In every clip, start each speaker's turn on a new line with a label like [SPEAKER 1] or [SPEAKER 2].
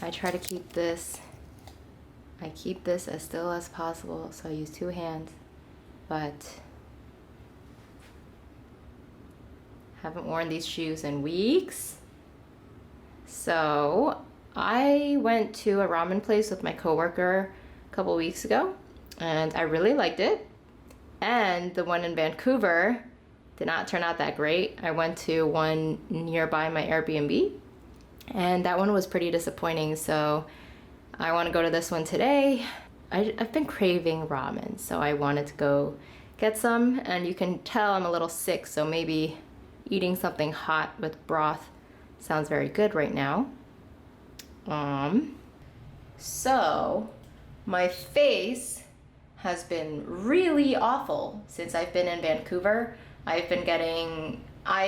[SPEAKER 1] I try to keep this, I keep this as still as possible, so I use 2 hands, but haven't worn these shoes in weeks. So I went to a ramen place with my coworker a couple weeks ago, and I really liked it. And the one in Vancouver did not turn out that great. I went to one nearby my Airbnb, and that one was pretty disappointing. So I want to go to this one today. I've been craving ramen, so I wanted to go get some, and you can tell I'm a little sick, so maybe eating something hot with broth sounds very good right now. So my face has been really awful since I've been in Vancouver. I've been getting, I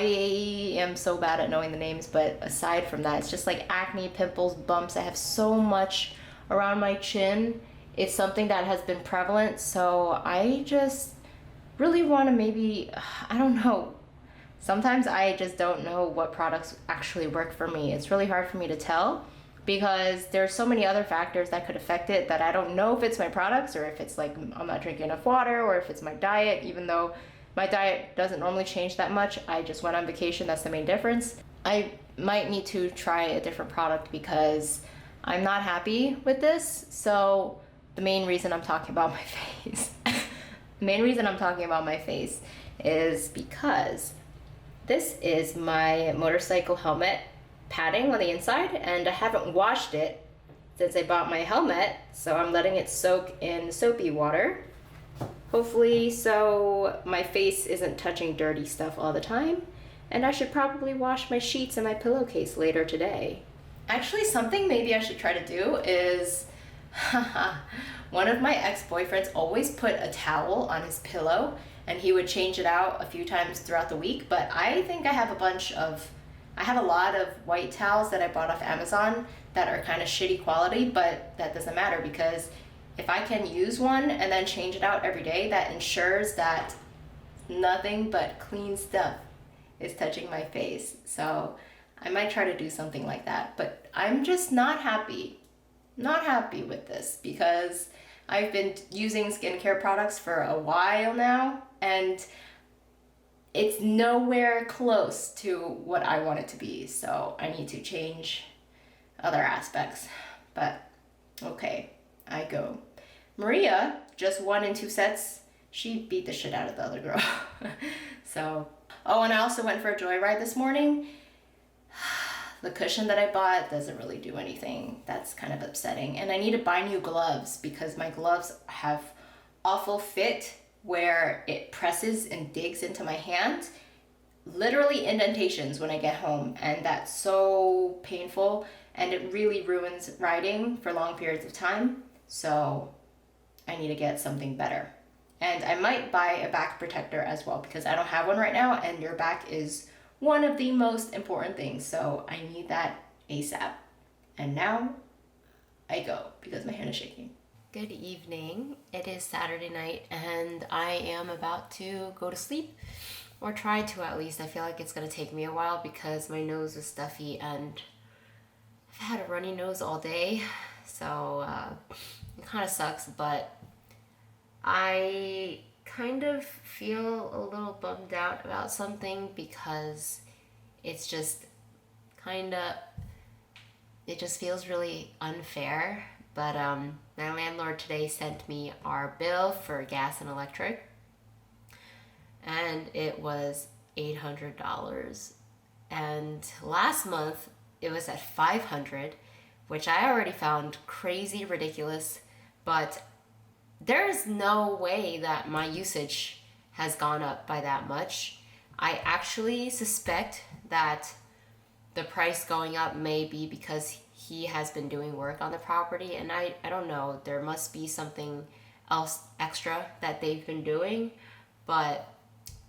[SPEAKER 1] am so bad at knowing the names, but aside from that, it's just like acne, pimples, bumps. I have so much around my chin. It's something that has been prevalent, so I just really want to maybe, I don't know. Sometimes I just don't know what products actually work for me. It's really hard for me to tell because there's so many other factors that could affect it that I don't know if it's my products or if it's like I'm not drinking enough water or if it's my diet, even though my diet doesn't normally change that much. I just went on vacation, that's the main difference. I might need to try a different product because I'm not happy with this. So the main reason I'm talking about my face, the main reason I'm talking about my face is because this is my motorcycle helmet padding on the inside, and I haven't washed it since I bought my helmet, so I'm letting it soak in soapy water. Hopefully, so my face isn't touching dirty stuff all the time, and I should probably wash my sheets and my pillowcase later today. Actually, something maybe I should try to do is, one of my ex-boyfriends always put a towel on his pillow, and he would change it out a few times throughout the week, but I think I have a lot of white towels that I bought off Amazon that are kind of shitty quality, but that doesn't matter because if I can use one and then change it out every day, that ensures that nothing but clean stuff is touching my face. So I might try to do something like that, but I'm just not happy with this because I've been using skincare products for a while now, and it's nowhere close to what I want it to be. So I need to change other aspects, but okay, I go. Maria just won in 2 sets. She beat the shit out of the other girl. So, oh, and I also went for a joyride this morning. The cushion that I bought doesn't really do anything. That's kind of upsetting. And I need to buy new gloves because my gloves have awful fit where it presses and digs into my hand. Literally indentations when I get home, and that's so painful, and it really ruins riding for long periods of time. So I need to get something better. And I might buy a back protector as well because I don't have one right now, and your back is one of the most important things, so I need that ASAP. And now I go because my hand is shaking. Good evening. It is Saturday night and I am about to go to sleep, or try to at least. I feel like it's gonna take me a while because my nose is stuffy and I've had a runny nose all day, so it kind of sucks, but I kind of feel a little bummed out about something because it's just it just feels really unfair. But my landlord today sent me our bill for gas and electric, and it was $800. And last month it was at $500, which I already found crazy ridiculous, but there's no way that my usage has gone up by that much. I actually suspect that the price going up may be because he has been doing work on the property, and I don't know, there must be something else extra that they've been doing, but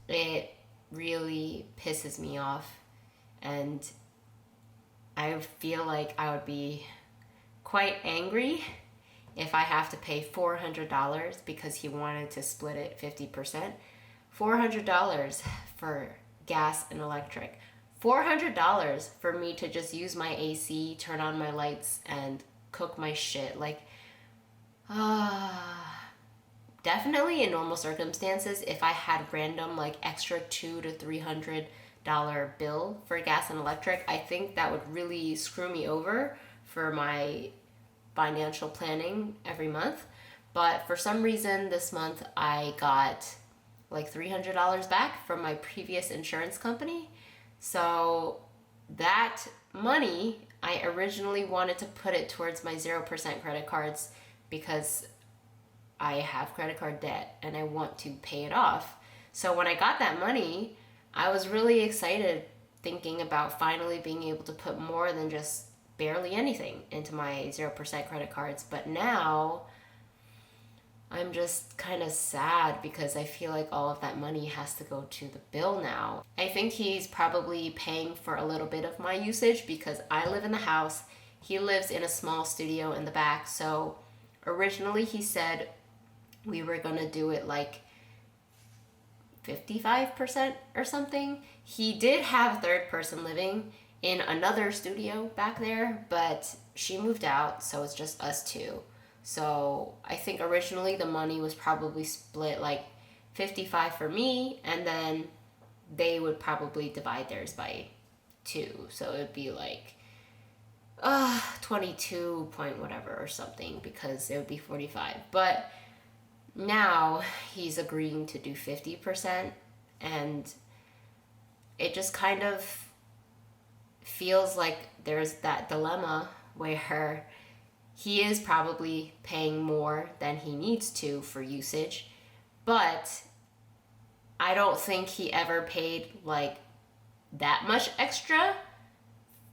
[SPEAKER 1] it really pisses me off, and I feel like I would be quite angry if I have to pay $400 because he wanted to split it 50%. $400 for gas and electric.
[SPEAKER 2] $400 for me to just use my AC, turn on my lights, and cook my shit. Like, definitely in normal circumstances, if I had random like extra $200 to $300 bill for gas and electric, I think that would really screw me over for my financial planning every month. But for some reason this month I got like $300 back from my previous insurance company. So that money, I originally wanted to put it towards my 0% credit cards because I have credit card debt and I want to pay it off. So when I got that money, I was really excited, thinking about finally being able to put more than just barely anything into my 0% credit cards. But now I'm just kind of sad because I feel like all of that money has to go to the bill now. I think he's probably paying for a little bit of my usage because I live in the house. He lives in a small studio in the back. So originally he said we were gonna do it like 55% or something. He did have a third person living in another studio back there, but she moved out, so it's just us two. So I think originally the money was probably split like 55 for me, and then they would probably divide theirs by 2. So it would be like 22 point whatever or something, because it would be 45. But now he's agreeing to do 50%, and it just kind of feels like there's that dilemma where he is probably paying more than he needs to for usage, but I don't think he ever paid like that much extra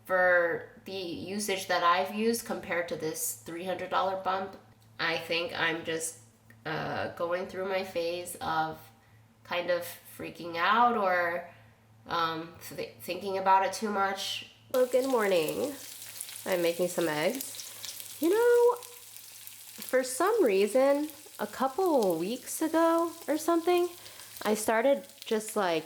[SPEAKER 2] for the usage that I've used compared to this $300 bump. I think I'm just going through my phase of kind of freaking out or thinking about it too much.
[SPEAKER 3] Well, good morning. I'm making some eggs. You know, for some reason, a couple weeks ago or something, I started just like,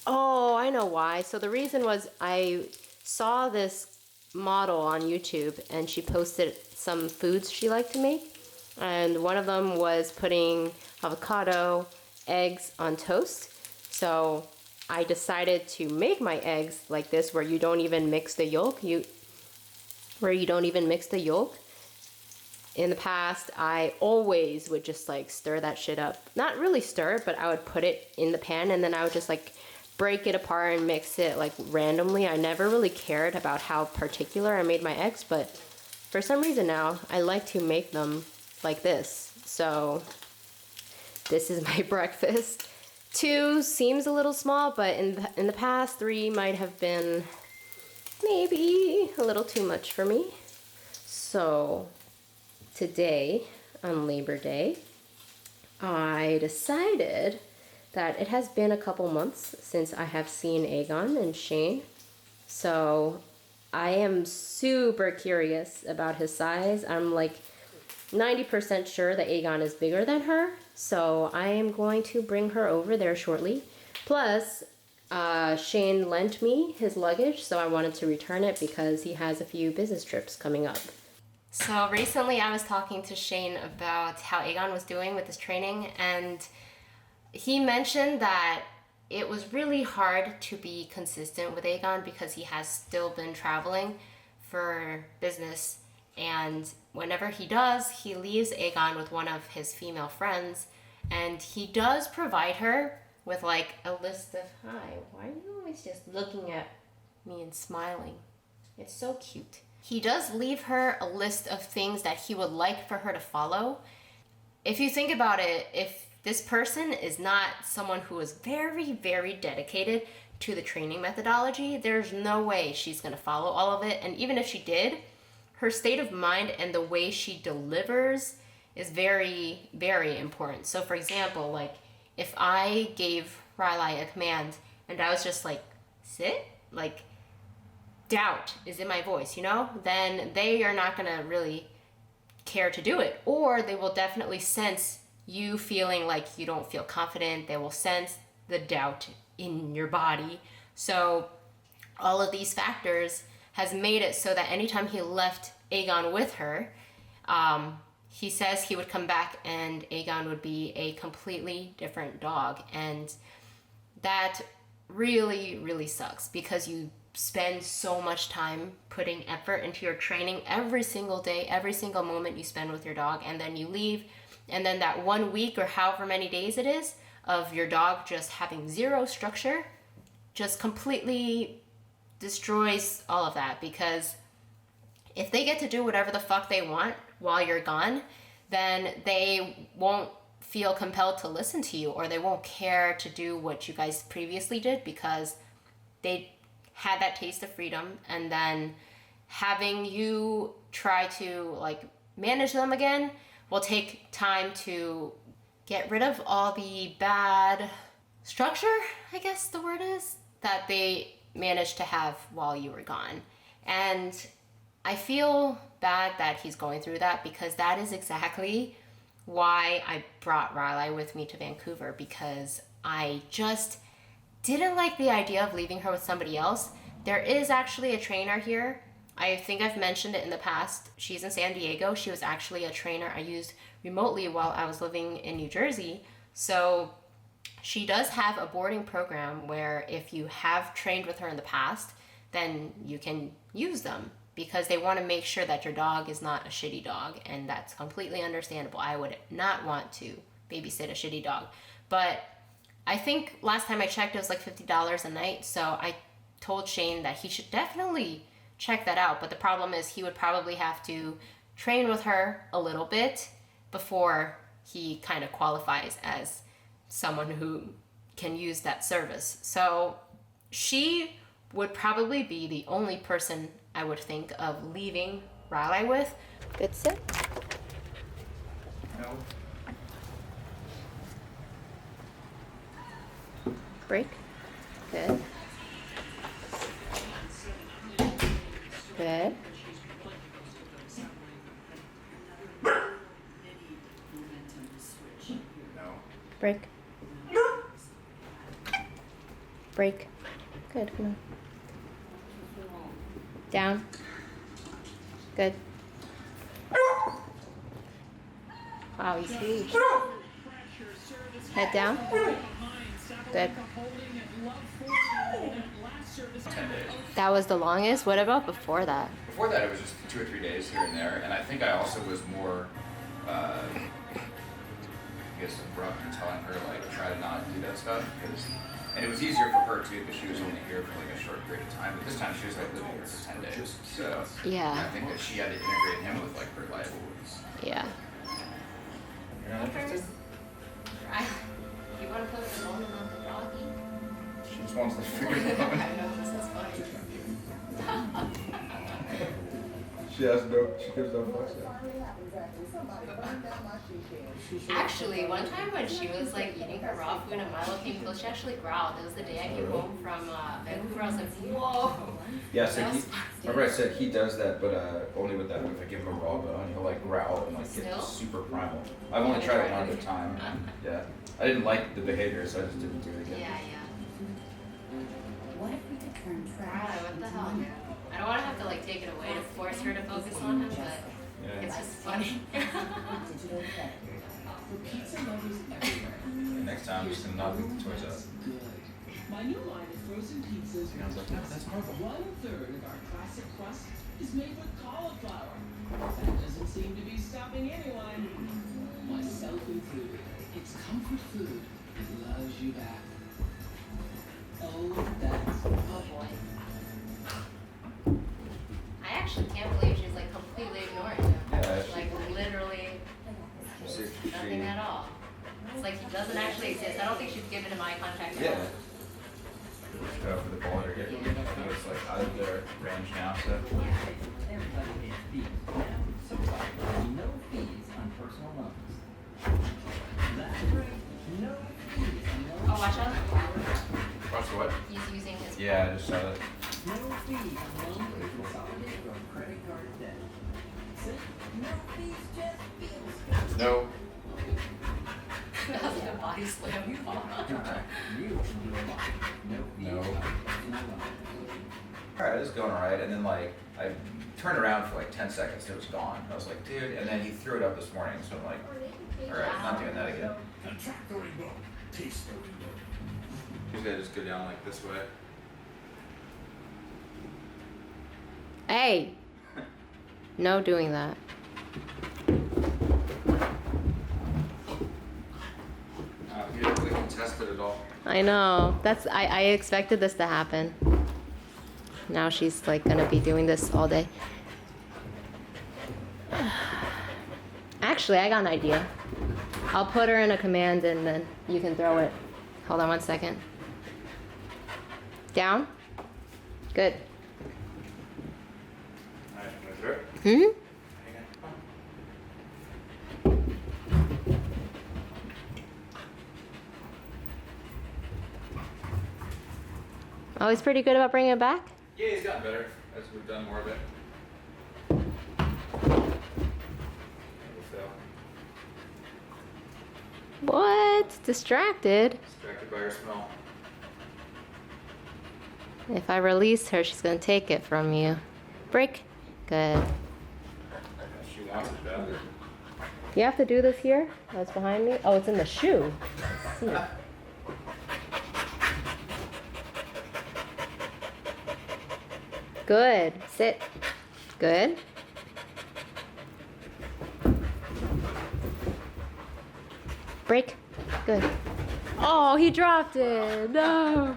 [SPEAKER 3] oh, I know why. So the reason was I saw this model on YouTube and she posted some foods she liked to make. And one of them was putting avocado, eggs on toast. So I decided to make my eggs like this, where you don't even mix the yolk. In the past, I always would just like stir that shit up. Not really stir it, but I would put it in the pan and then I would just like break it apart and mix it like randomly. I never really cared about how particular I made my eggs, but for some reason now I like to make them like this. So this is my breakfast. 2 seems a little small, but in the past 3 might have been maybe a little too much for me. So today, on Labor Day, I decided that it has been a couple months since I have seen Aegon and Shane. So I am super curious about his size. I'm like 90% sure that Aegon is bigger than her. So I am going to bring her over there shortly. Plus, Shane lent me his luggage, so I wanted to return it because he has a few business trips coming up.
[SPEAKER 2] So recently I was talking to Shane about how Aegon was doing with his training, and he mentioned that it was really hard to be consistent with Aegon because he has still been traveling for business, and whenever he does, he leaves Aegon with one of his female friends, and he does provide her with like a list of, hi, why are you always just looking at me and smiling? It's so cute. He does leave her a list of things that he would like for her to follow. If you think about it, if this person is not someone who is very, very dedicated to the training methodology, there's no way she's going to follow all of it. And even if she did, her state of mind and the way she delivers is very, very important. So for example, like if I gave Riley a command and I was just like, sit, like doubt is in my voice, you know, then they are not going to really care to do it. Or they will definitely sense you feeling like you don't feel confident. They will sense the doubt in your body. So all of these factors has made it so that anytime he left Aegon with her, he says he would come back and Aegon would be a completely different dog. And that really, really sucks because you spend so much time putting effort into your training every single day, every single moment you spend with your dog, and then you leave, and then that 1 week or however many days it is of your dog just having zero structure just completely destroys all of that. Because if they get to do whatever the fuck they want while you're gone, then they won't feel compelled to listen to you, or they won't care to do what you guys previously did because they had that taste of freedom. And then having you try to like manage them again will take time to get rid of all the bad structure, I guess the word is, that they managed to have while you were gone. And I feel bad that he's going through that, because that is exactly why I brought Riley with me to Vancouver, because I just didn't like the idea of leaving her with somebody else. There is actually a trainer here. I think I've mentioned it in the past. She's in San Diego. She was actually a trainer I used remotely while I was living in New Jersey. So she does have a boarding program where if you have trained with her in the past, then you can use them, because they want to make sure that your dog is not a shitty dog, and that's completely understandable. I would not want to babysit a shitty dog. But I think last time I checked, it was like $50 a night, so I told Shane that he should definitely check that out. But the problem is he would probably have to train with her a little bit before he kind of qualifies as someone who can use that service. So she would probably be the only person I would think of leaving Riley with.
[SPEAKER 3] Good sit.
[SPEAKER 4] No.
[SPEAKER 3] Break. Good. Good.
[SPEAKER 4] No.
[SPEAKER 3] Break. Break. Good, come on. Down. Good. Wow, he's huge. Head down. Good.
[SPEAKER 4] 10 days.
[SPEAKER 3] That was the longest? What about before that?
[SPEAKER 4] Before that, it was just 2 or 3 days here and there, and I think I also was more, I guess, abrupt in telling her like try to not do that stuff, and it was easier for her too because she was only here for like a short period of time. But this time she was like living here for 10 days, so
[SPEAKER 3] Yeah.
[SPEAKER 4] I think that she had to integrate him with like her life.
[SPEAKER 3] Yeah.
[SPEAKER 4] You're not interested?
[SPEAKER 2] You want to put the bone on the doggy?
[SPEAKER 4] She just wants to figure it
[SPEAKER 2] I
[SPEAKER 4] out.
[SPEAKER 2] know, this is funny.
[SPEAKER 5] She has no, she gives no fucks.
[SPEAKER 2] Actually, one time when she was like eating her raw food and Milo came close, she actually growled. It was the day I came home from Vancouver. I was like, whoa.
[SPEAKER 5] Yeah, so he, remember I said he does that, but only with that, if I give him a raw bone, he'll like growl and like get
[SPEAKER 2] Still?
[SPEAKER 5] super primal. I've only tried it one at a time. Yeah. I didn't like the behavior, so I just didn't do it again.
[SPEAKER 2] Yeah.
[SPEAKER 6] What if we could turn trash?
[SPEAKER 2] Right, what the hell? I don't want to have to like take it away to force her to focus on him, but
[SPEAKER 5] Yeah.
[SPEAKER 2] it's just funny.
[SPEAKER 6] Digital effect. For pizza lovers everywhere.
[SPEAKER 5] And next time I'm just gonna not leave the toys out.
[SPEAKER 7] My new line of frozen pizzas.
[SPEAKER 5] I was like, that's Marvel.
[SPEAKER 7] 1/3 of our classic crust is made with cauliflower. That doesn't seem to be stopping anyone, myself included. It's comfort food. It loves you back. Oh, that's
[SPEAKER 2] Oh boy. I actually can't believe she's like completely ignoring him.
[SPEAKER 5] Yeah,
[SPEAKER 2] Like literally nothing at all. It's like he doesn't actually exist. I don't think she's given him eye contact at
[SPEAKER 5] Yeah.
[SPEAKER 2] all.
[SPEAKER 5] Go for the ball to get. I think it's like out of their range now, so.
[SPEAKER 8] Everybody gets fees now. So no fees on personal loans. That's right. No fees on loans.
[SPEAKER 2] Oh, watch out.
[SPEAKER 4] Watch what?
[SPEAKER 2] He's using his
[SPEAKER 5] Yeah, I just saw that.
[SPEAKER 8] No fees on loans with consolidated or credit card debt. See? No fees, just feels.
[SPEAKER 4] No.
[SPEAKER 2] That was like a body slam.
[SPEAKER 8] You can do a lot. No fees
[SPEAKER 4] No.
[SPEAKER 8] on personal loans.
[SPEAKER 4] alright, this is going alright. And then like, I turned around for like 10 seconds, it was gone. I was like, dude, and then he threw it up this morning, so I'm like, alright, not doing that again.
[SPEAKER 6] Attract the rainbow. Taste the rainbow.
[SPEAKER 5] He's gotta just go down like this way.
[SPEAKER 3] Hey! No doing that.
[SPEAKER 5] You didn't really contest it at all.
[SPEAKER 3] I know. I expected this to happen. Now she's like gonna be doing this all day. Actually, I got an idea. I'll put her in a command and then you can throw it. Hold on 1 second. Down. Good.
[SPEAKER 5] Alright, I'm gonna throw it.
[SPEAKER 3] Hmm? Oh, he's pretty good about bringing it back?
[SPEAKER 5] Yeah, he's gotten better as we've done more of it.
[SPEAKER 3] What? Distracted?
[SPEAKER 5] Distracted by her smell.
[SPEAKER 3] If I release her, she's gonna take it from you. Break. Good.
[SPEAKER 5] She wants it bad.
[SPEAKER 3] You have to do this here? That's behind me? Oh, it's in the shoe. I see it. Good. Sit. Good. Break. Good. Oh, he dropped it. No.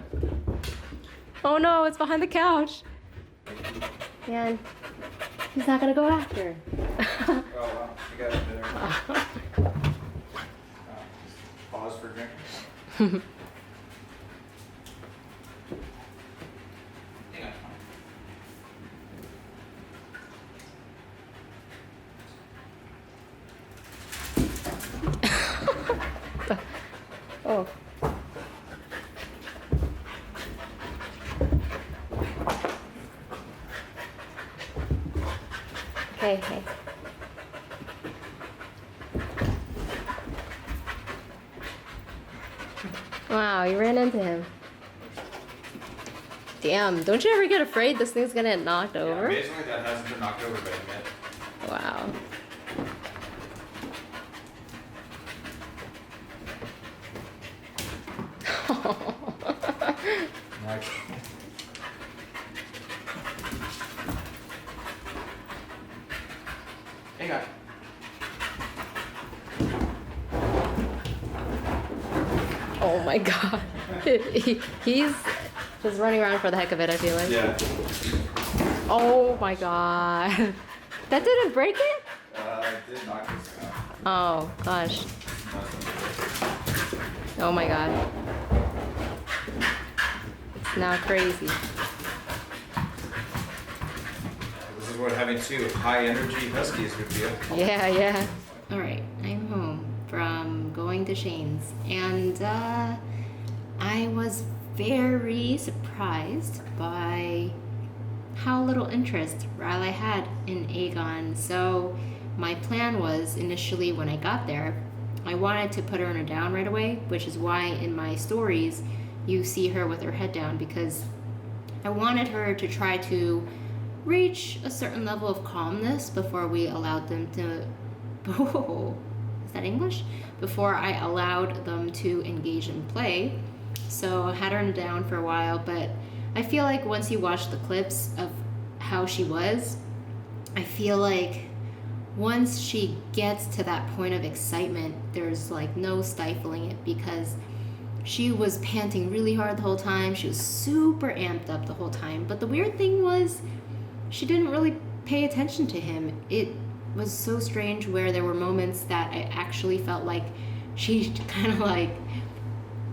[SPEAKER 3] Oh no, it's behind the couch. Man, he's not gonna go after.
[SPEAKER 5] Oh wow, you got it there. Pause for drink. Hang on.
[SPEAKER 3] Oh. Hey, hey. Wow, you ran into him. Damn, don't you ever get afraid this thing's gonna get knocked
[SPEAKER 5] Yeah,
[SPEAKER 3] over?
[SPEAKER 5] amazingly, that hasn't been knocked over by him yet.
[SPEAKER 3] Wow.
[SPEAKER 5] Nice. Hang on.
[SPEAKER 3] Oh my god. He's just running around for the heck of it, I feel like.
[SPEAKER 5] Yeah.
[SPEAKER 3] Oh my god. That didn't break it?
[SPEAKER 5] I did knock this out.
[SPEAKER 3] Oh gosh. Oh my god. It's now crazy.
[SPEAKER 5] This is what having two high energy huskies would feel.
[SPEAKER 3] Yeah, yeah. Alright, I'm home from going to Shane's and I was very surprised by how little interest Riley had in Aegon. So my plan was initially when I got there, I wanted to put her in a down right away, which is why in my stories you see her with her head down, because I wanted her to try to reach a certain level of calmness before we allowed them to oh, is that English? Before I allowed them to engage in play. So I had her down for a while, but I feel like once you watch the clips of how she was, I feel like once she gets to that point of excitement, there's like no stifling it, because she was panting really hard the whole time. She was super amped up the whole time. But the weird thing was, she didn't really pay attention to him. It was so strange where there were moments that I actually felt like she kind of like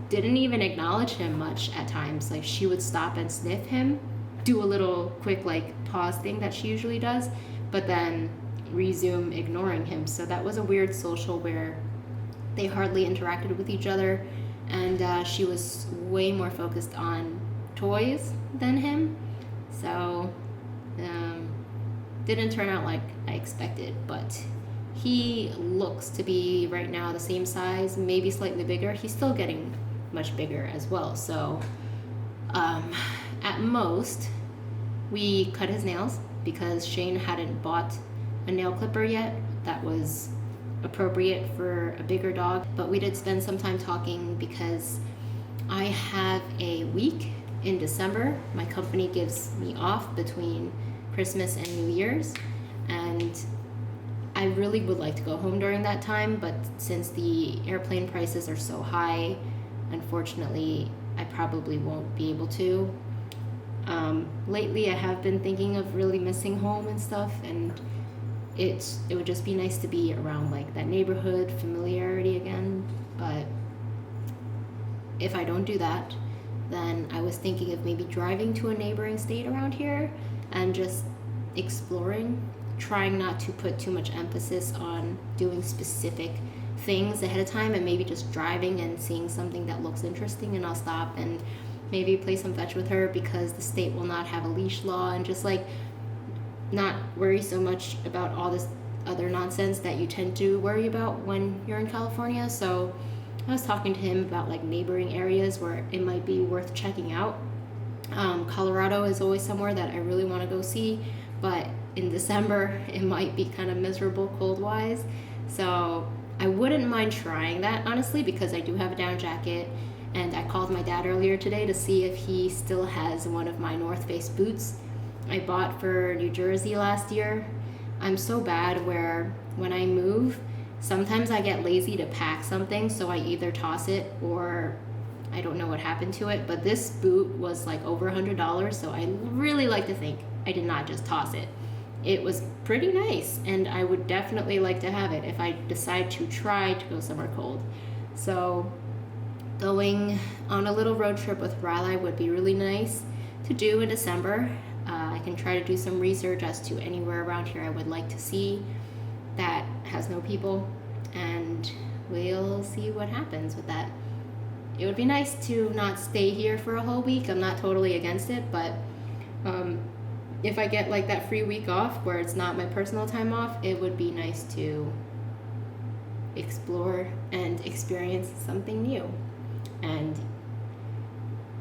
[SPEAKER 3] didn't even acknowledge him much at times. Like she would stop and sniff him, do a little quick like pause thing that she usually does, but then resume ignoring him. So that was a weird social where they hardly interacted with each other, and she was way more focused on toys than him. So didn't turn out like I expected, but he looks to be right now the same size, maybe slightly bigger. He's still getting much bigger as well. So at most We cut his nails because Shane hadn't bought a nail clipper yet that was appropriate for a bigger dog. But we did spend some time talking because I have a week in December. My company gives me off between Christmas and New Year's, and I really would like to go home during that time, but since the airplane prices are so high, unfortunately, I probably won't be able to. Lately, I have been thinking of really missing home and stuff, and it would just be nice to be around like that neighborhood familiarity again. But if I don't do that, then I was thinking of maybe driving to a neighboring state around here and just exploring, trying not to put too much emphasis on doing specific things ahead of time, and maybe just driving and seeing something that looks interesting, and I'll stop and maybe play some fetch with her because the state will not have a leash law, and just like not worry so much about all this other nonsense that you tend to worry about when you're in California. So I was talking to him about like neighboring areas where it might be worth checking out. Colorado is always somewhere that I really want to go see, but in December it might be kind of miserable cold wise. So I wouldn't mind trying that, honestly, because I do have a down jacket, and I called my dad earlier today to see if he still has one of my North Face boots I bought for New Jersey last year. I'm so bad where when I move, sometimes I get lazy to pack something, so I either toss it or I don't know what happened to it. But this boot was like over $100, so I really like to think I did not just toss it. It was pretty nice, and I would definitely like to have it if I decide to try to go somewhere cold. So going on a little road trip with Riley would be really nice to do in December. I can try to do some research as to anywhere around here I would like to see that has no people, and we'll see what happens with that. It would be nice to not stay here for a whole week. I'm not totally against it, but if I get like that free week off where it's not my personal time off, it would be nice to explore and experience something new. And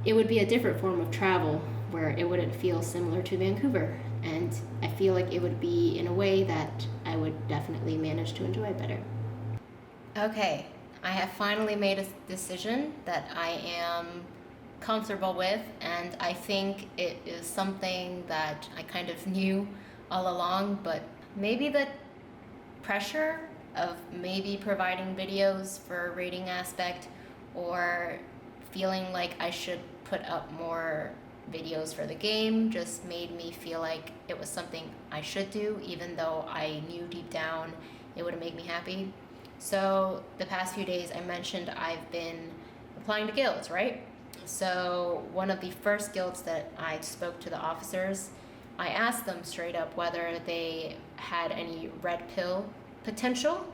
[SPEAKER 3] it would be a different form of travel where it wouldn't feel similar to Vancouver. And I feel like it would be in a way that I would definitely manage to enjoy better. Okay, I have finally made a decision that I am comfortable with, and I think it is something that I kind of knew all along, but maybe the pressure of maybe providing videos for a rating aspect, or feeling like I should put up more videos for the game, just made me feel like it was something I should do, even though I knew deep down it would make me happy. So the past few days I mentioned I've been applying to guilds, right? So one of the first guilds that I spoke to the officers, I asked them straight up whether they had any red pill potential.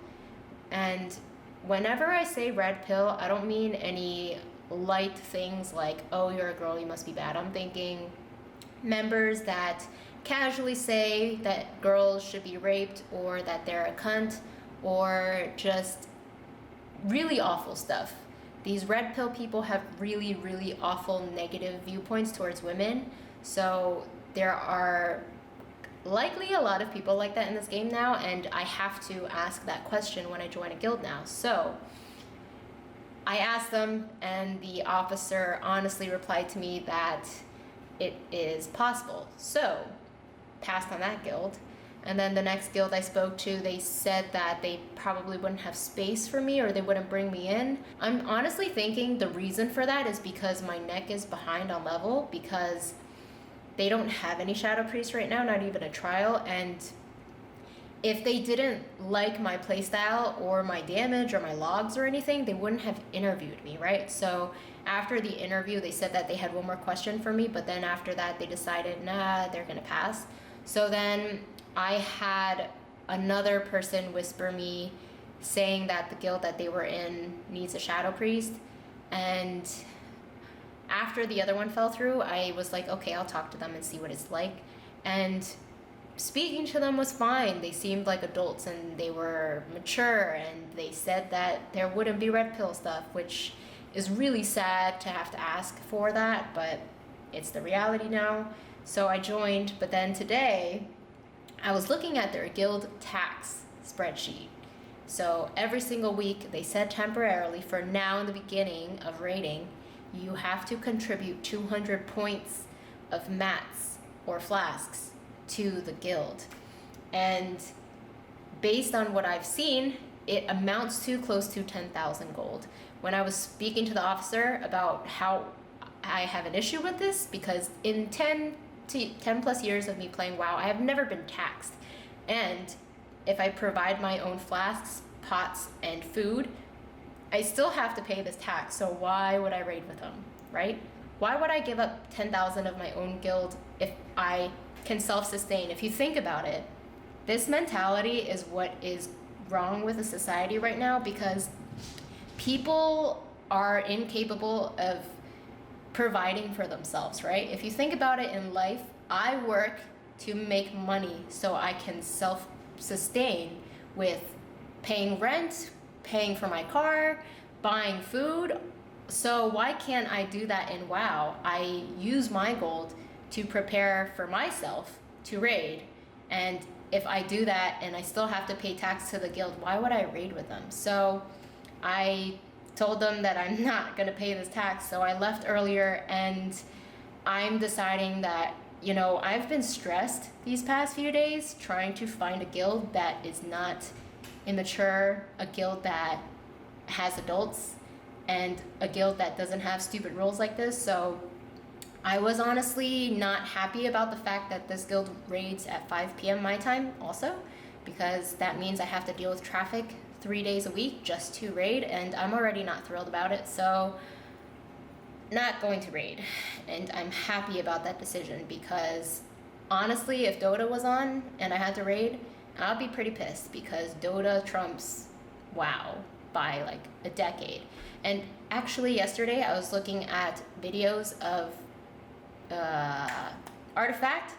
[SPEAKER 3] And whenever I say red pill, I don't mean any light things like, oh, you're a girl, you must be bad. I'm thinking members that casually say that girls should be raped, or that they're a cunt, or just really awful stuff. These red pill people have really, really awful negative viewpoints towards women. So there are likely a lot of people like that in this game now, and I have to ask that question when I join a guild now. So I asked them, and the officer honestly replied to me that it is possible. So passed on that guild. And then the next guild I spoke to, they said that they probably wouldn't have space for me, or they wouldn't bring me in. I'm honestly thinking the reason for that is because my neck is behind on level, because they don't have any Shadow Priest right now, not even a trial. And if they didn't like my playstyle or my damage or my logs or anything, they wouldn't have interviewed me, right? So after the interview, they said that they had one more question for me, but then after that, they decided, nah, they're gonna pass. So then I had another person whisper me saying that the guild that they were in needs a Shadow Priest. And after the other one fell through, I was like, okay, I'll talk to them and see what it's like. And speaking to them was fine. They seemed like adults, and they were mature, and they said that there wouldn't be red pill stuff, which is really sad to have to ask for that, but it's the reality now.
[SPEAKER 1] So I joined, but then today I was looking at their guild tax spreadsheet. So every single week they said temporarily for now in the beginning of raiding, you have to contribute 200 points of mats or flasks to the guild. And based on what I've seen, it amounts to close to 10,000 gold. When I was speaking to the officer about how I have an issue with this, because in 10 plus years of me playing WoW, I have never been taxed. And if I provide my own flasks, pots, and food, I still have to pay this tax. So why would I raid with them, right? Why would I give up 10,000 of my own guild if I can self-sustain? If you think about it, this mentality is what is wrong with the society right now, because people are incapable of providing for themselves, right? If you think about it in life, I work to make money so I can self-sustain with paying rent, paying for my car, buying food. So why can't I do that in WoW? I use my gold to prepare for myself to raid, and if I do that and I still have to pay tax to the guild, why would I raid with them? So I told them that I'm not gonna pay this tax, so I left earlier, and I'm deciding that, you know, I've been stressed these past few days trying to find a guild that is not immature, a guild that has adults, and a guild that doesn't have stupid rules like this. So I was honestly not happy about the fact that this guild raids at 5 p.m. my time also, because that means I have to deal with traffic 3 days a week just to raid, and I'm already not thrilled about it. So not going to raid, and I'm happy about that decision, because honestly, if Dota was on and I had to raid, I'd be pretty pissed, because Dota trumps WoW by like a decade. And actually yesterday I was looking at videos of Artifact,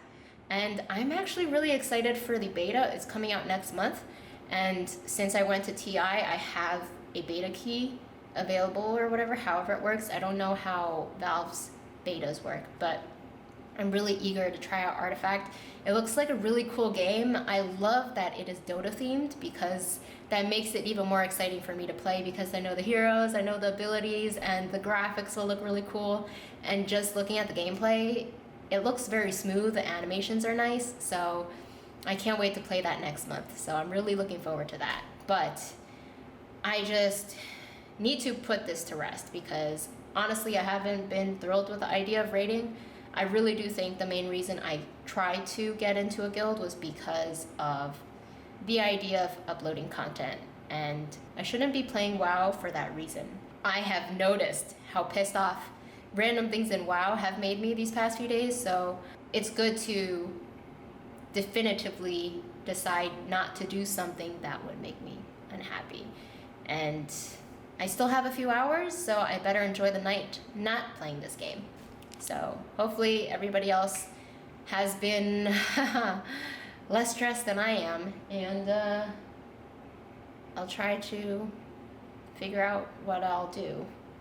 [SPEAKER 1] and I'm actually really excited for the beta. It's coming out next month, and since I went to TI, I have a beta key available or whatever, however it works. I don't know how Valve's betas work, but I'm really eager to try out Artifact. It looks like a really cool game. I love that it is Dota themed, because that makes it even more exciting for me to play, because I know the heroes, I know the abilities, and the graphics will look really cool. And just looking at the gameplay, it looks very smooth, the animations are nice, so I can't wait to play that next month. So I'm really looking forward to that. But I just need to put this to rest, because honestly I haven't been thrilled with the idea of raiding. I really do think the main reason I tried to get into a guild was because of the idea of uploading content, and I shouldn't be playing WoW for that reason. I have noticed how pissed off random things in WoW have made me these past few days, so it's good to definitively decide not to do something that would make me unhappy. And I still have a few hours, so I better enjoy the night not playing this game. So hopefully everybody else has been less stressed than I am, and I'll try to figure out what I'll do.